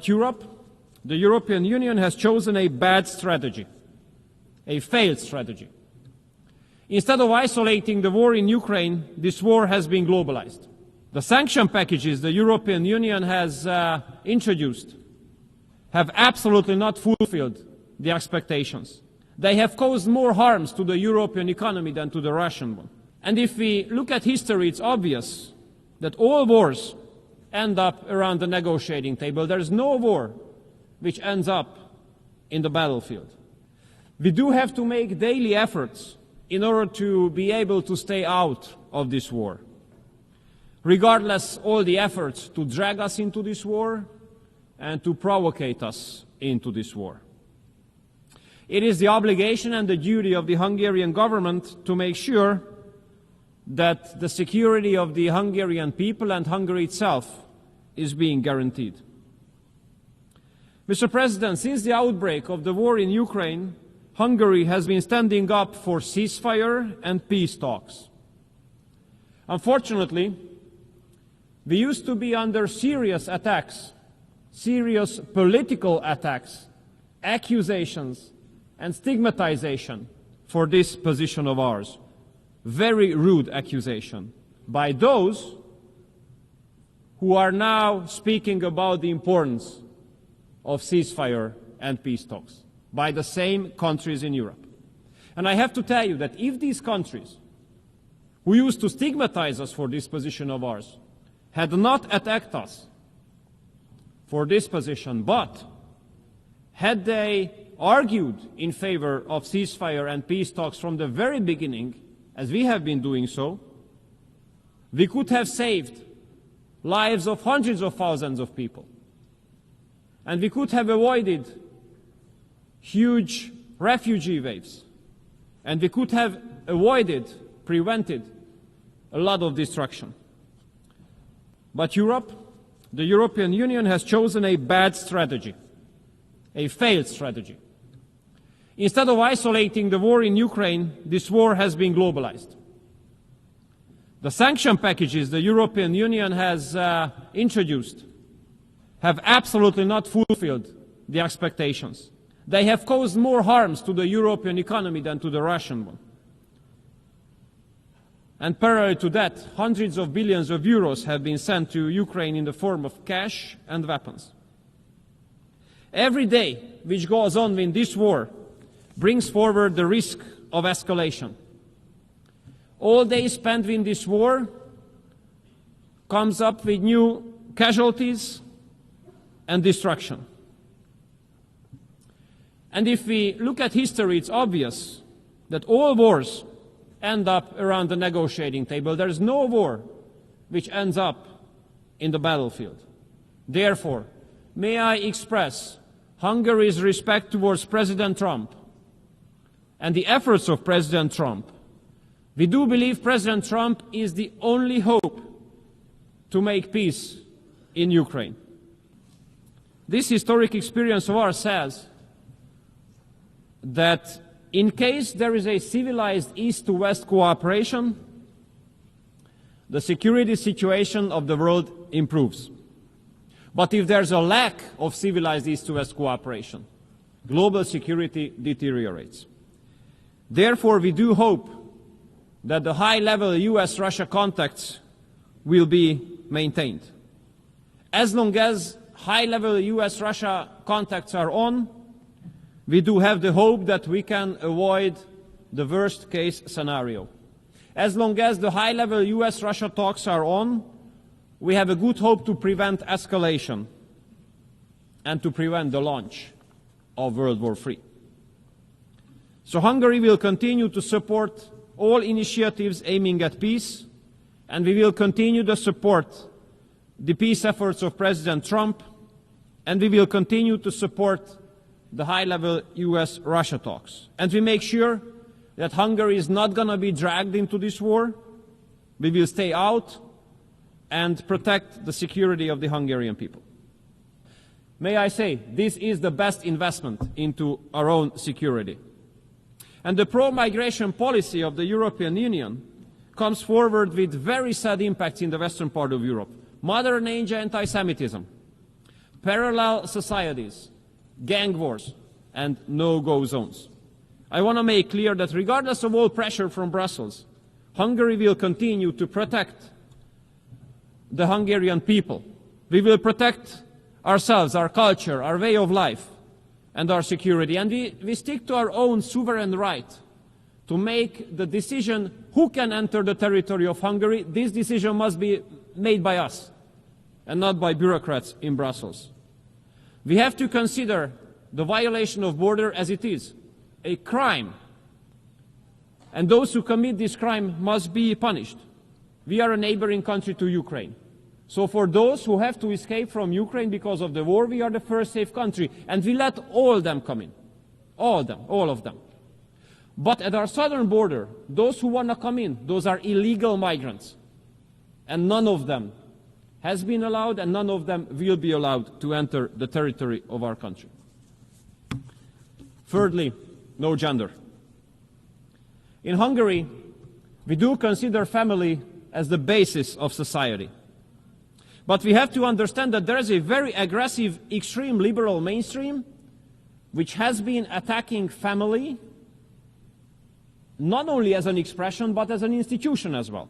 But Europe, the European Union, has chosen a bad strategy, a failed strategy. Instead of isolating the war in Ukraine, this war has been globalized. The sanction packages the European Union has introduced have absolutely not fulfilled the expectations. They have caused more harms to the European economy than to the Russian one. And if we look at history, it's obvious that all wars end up around the negotiating table. There is no war which ends up in the battlefield. We do have to make daily efforts in order to be able to stay out of this war. Regardless all the efforts to drag us into this war and to provocate us into this war. It is the obligation and the duty of the Hungarian government to make sure that the security of the Hungarian people and Hungary itself is being guaranteed. Mr. President, since the outbreak of the war in Ukraine, Hungary has been standing up for ceasefire and peace talks. Unfortunately, we used to be under serious attacks, serious political attacks, accusations, and stigmatization for this position of ours. Very rude accusation by those who are now speaking about the importance of ceasefire and peace talks, by the same countries in Europe. And I have to tell you that if these countries, who used to stigmatize us for this position of ours, had not attacked us for this position, but had they argued in favor of ceasefire and peace talks from the very beginning, as we have been doing so, we could have saved lives of hundreds of thousands of people. And we could have avoided huge refugee waves. And we could have prevented a lot of destruction. But Europe, the European Union, has chosen a bad strategy, a failed strategy. Instead of isolating the war in Ukraine, this war has been globalized. The sanction packages the European Union has introduced have absolutely not fulfilled the expectations. They have caused more harms to the European economy than to the Russian one. And parallel to that, hundreds of billions of euros have been sent to Ukraine in the form of cash and weapons. Every day which goes on in this war brings forward the risk of escalation. All day spent in this war comes up with new casualties and destruction. And if we look at history, it's obvious that all wars end up around the negotiating table. There is no war which ends up in the battlefield. Therefore, may I express Hungary's respect towards President Trump and the efforts of President Trump. We do believe President Trump is the only hope to make peace in Ukraine. This historic experience of ours says that in case there is a civilized East-to-West cooperation, the security situation of the world improves. But if there's a lack of civilized East-to-West cooperation, global security deteriorates. Therefore, we do hope that the high-level US-Russia contacts will be maintained. As long as high-level US-Russia contacts are on, we do have the hope that we can avoid the worst-case scenario. As long as the high-level US-Russia talks are on, we have a good hope to prevent escalation and to prevent the launch of World War III. So Hungary will continue to support all initiatives aiming at peace, and we will continue to support the peace efforts of President Trump, and we will continue to support the high-level US-Russia talks. And we make sure that Hungary is not going to be dragged into this war. We will stay out and protect the security of the Hungarian people. May I say, this is the best investment into our own security. And the pro-migration policy of the European Union comes forward with very sad impacts in the western part of Europe. Modern-age anti-Semitism, parallel societies, gang wars, and no-go zones. I want to make clear that regardless of all pressure from Brussels, Hungary will continue to protect the Hungarian people. We will protect ourselves, our culture, our way of life, and our security. And we stick to our own sovereign right to make the decision who can enter the territory of Hungary. This decision must be made by us and not by bureaucrats in Brussels. We have to consider the violation of border as it is, a crime. And those who commit this crime must be punished. We are a neighboring country to Ukraine. So for those who have to escape from Ukraine because of the war, we are the first safe country. And we let all them come in. All of them. But at our southern border, those who want to come in, those are illegal migrants. And none of them has been allowed, and none of them will be allowed to enter the territory of our country. Thirdly, no gender. In Hungary, we do consider family as the basis of society. But we have to understand that there is a very aggressive, extreme liberal mainstream which has been attacking family not only as an expression but as an institution as well.